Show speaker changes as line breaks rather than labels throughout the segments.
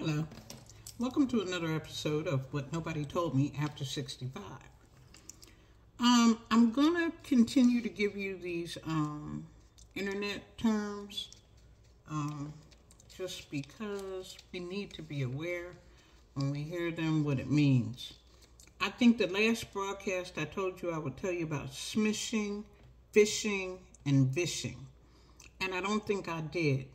Hello. Welcome to another episode of What Nobody Told Me After 65. I'm going to continue to give you these internet terms just because we need to be aware when we hear them what it means. I think the last broadcast I told you I would tell you about smishing, phishing, and vishing. And I don't think I did.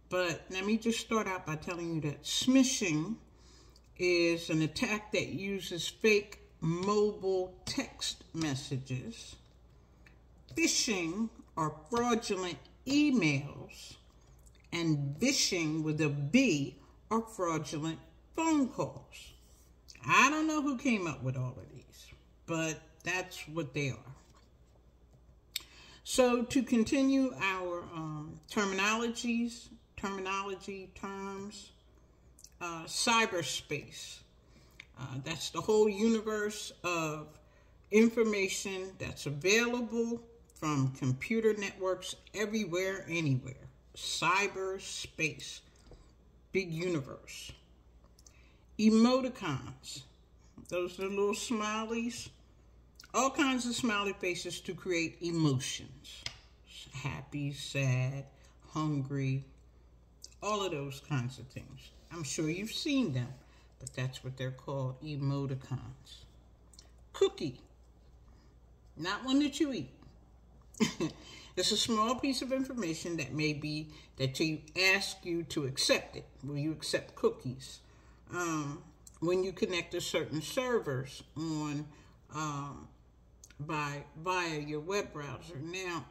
But let me just start out by telling you that smishing is an attack that uses fake mobile text messages. Phishing are fraudulent emails. And vishing with a V are fraudulent phone calls. I don't know who came up with all of these, but that's what they are. So to continue our terms, cyberspace. That's the whole universe of information that's available from computer networks everywhere, anywhere. Cyberspace, big universe. Emoticons, those are the little smileys. All kinds of smiley faces to create emotions. Happy, sad, hungry, all of those kinds of things. I'm sure you've seen them, but that's what they're called, emoticons. Cookie, not one that you eat. It's a small piece of information that may be that you ask you to accept it. Will you accept cookies? When you connect to certain servers on via your web browser. Now,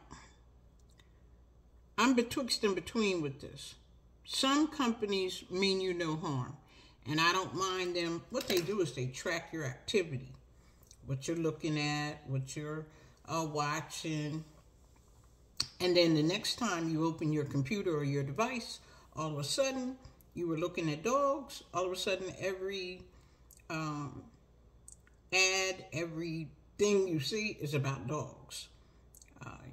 I'm betwixt and between with this. Some companies mean you no harm, and I don't mind them. What they do is they track your activity, what you're looking at, what you're watching, and then the next time you open your computer or your device, all of a sudden you were looking at dogs. All of a sudden, every ad, everything you see is about dogs.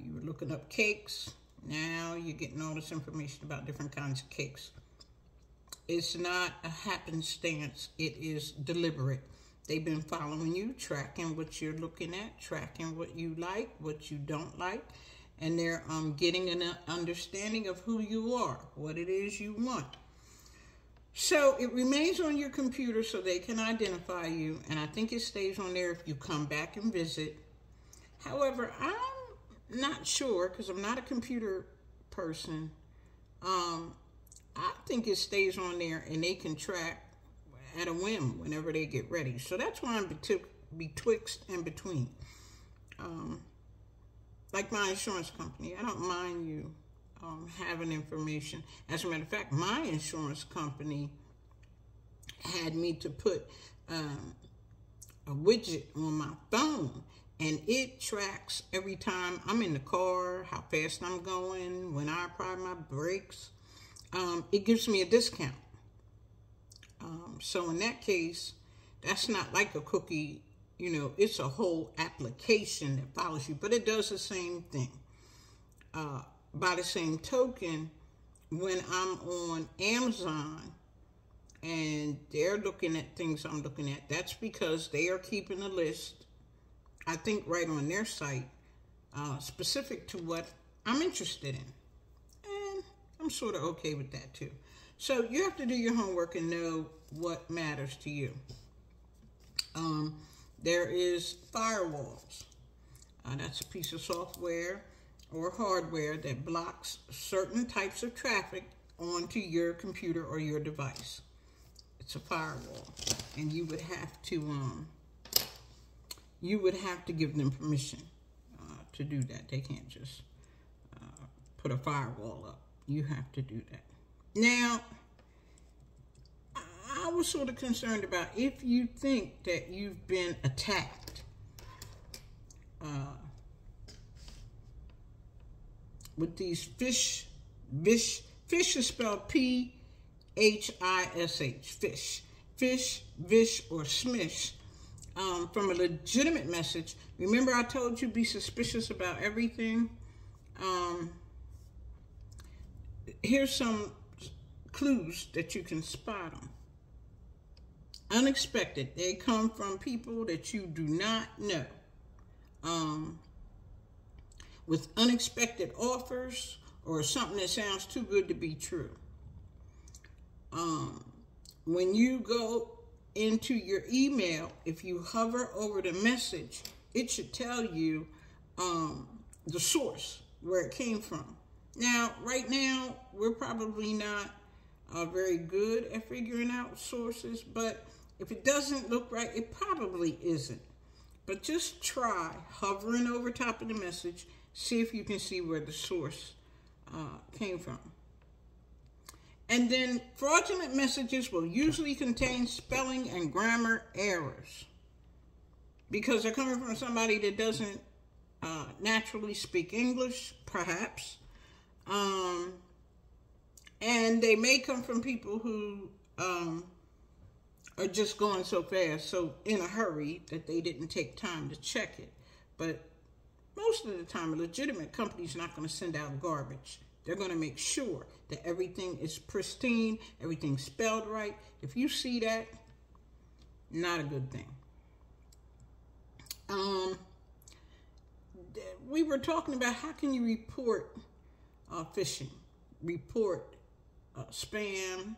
You were looking up cakes. Now you're getting all this information about different kinds of cakes. It's not a happenstance. It is deliberate. They've been following you, tracking what you're looking at, tracking what you like, what you don't like, and they're getting an understanding of who you are, what it is you want. So it remains on your computer so they can identify you, and I think it stays on there if you come back and visit. However, I'm not sure, because I'm not a computer person. I think it stays on there and they can track at a whim whenever they get ready. So that's why I'm betwixt and between. Like my insurance company, I don't mind you having information. As a matter of fact, my insurance company had me to put a widget on my phone, and it tracks every time I'm in the car, how fast I'm going, when I apply my brakes. It gives me a discount. So in that case, that's not like a cookie. You know, it's a whole application that follows you, but it does the same thing. By the same token, when I'm on Amazon and they're looking at things I'm looking at, that's because they are keeping a list, I think right on their site, specific to what I'm interested in. And I'm sort of okay with that too. So you have to do your homework and know what matters to you. There is firewalls. That's a piece of software or hardware that blocks certain types of traffic onto your computer or your device. It's a firewall, and you would have to give them permission to do that. They can't just put a firewall up. You have to do that. Now, I was sort of concerned about if you think that you've been attacked with these fish is spelled P-H-I-S-H, fish, vish, or smish. From a legitimate message. Remember I told you be suspicious about everything? Here's some clues that you can spot them. Unexpected. They come from people that you do not know. With unexpected offers or something that sounds too good to be true. When you go into your email, if you hover over the message, it should tell you the source, where it came from. Now, right now, we're probably not very good at figuring out sources, but if it doesn't look right, it probably isn't. But just try hovering over top of the message, see if you can see where the source came from. And then fraudulent messages will usually contain spelling and grammar errors because they're coming from somebody that doesn't naturally speak English, perhaps. And they may come from people who are just going so fast, so in a hurry that they didn't take time to check it. But most of the time, a legitimate company is not going to send out garbage. They're going to make sure that everything is pristine, everything's spelled right. If you see that, not a good thing. We were talking about how can you report phishing, report spam,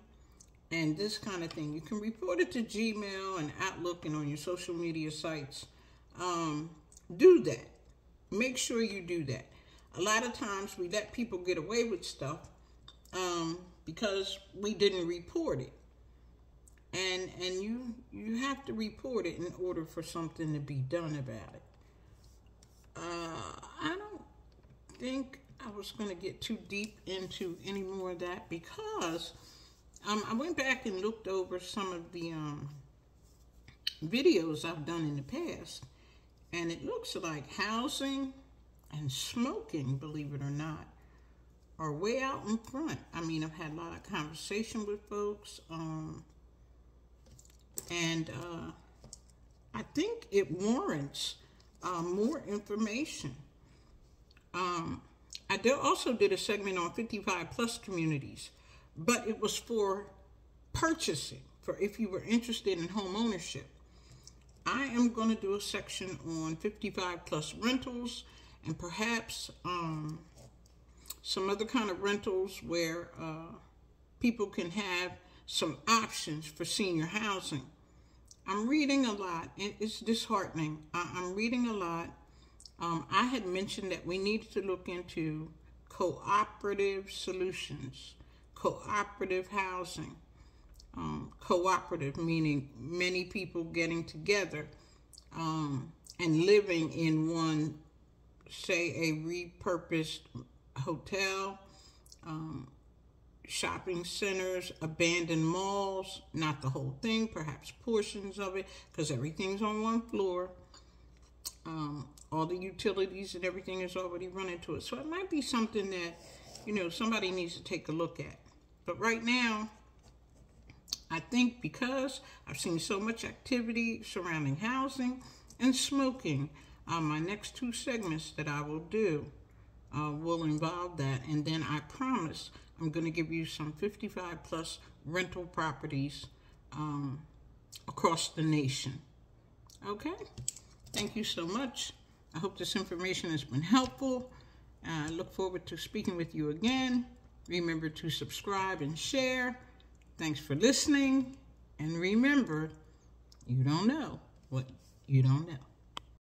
and this kind of thing. You can report it to Gmail and Outlook and on your social media sites. Do that. Make sure you do that. A lot of times we let people get away with stuff because we didn't report it. And you have to report it in order for something to be done about it. I don't think I was going to get too deep into any more of that because I went back and looked over some of the videos I've done in the past, and it looks like housing and smoking, believe it or not, are way out in front. I mean, I've had a lot of conversation with folks, and I think it warrants more information. I also did a segment on 55 plus communities, but it was for purchasing, for if you were interested in home ownership. I am going to do a section on 55 plus rentals and perhaps some other kind of rentals where people can have some options for senior housing. I'm reading a lot, and it's disheartening. I'm reading a lot. I had mentioned that we needed to look into cooperative solutions, cooperative housing. Cooperative meaning many people getting together and living in one, say, a repurposed hotel, shopping centers, abandoned malls, not the whole thing, perhaps portions of it, because everything's on one floor. All the utilities and everything is already running to it. So it might be something that, somebody needs to take a look at. But right now, I think because I've seen so much activity surrounding housing and smoking, my next 2 segments that I will do will involve that. And then I promise I'm going to give you some 55 plus rental properties across the nation. Okay? Thank you so much. I hope this information has been helpful. I look forward to speaking with you again. Remember to subscribe and share. Thanks for listening. And remember, you don't know what you don't know.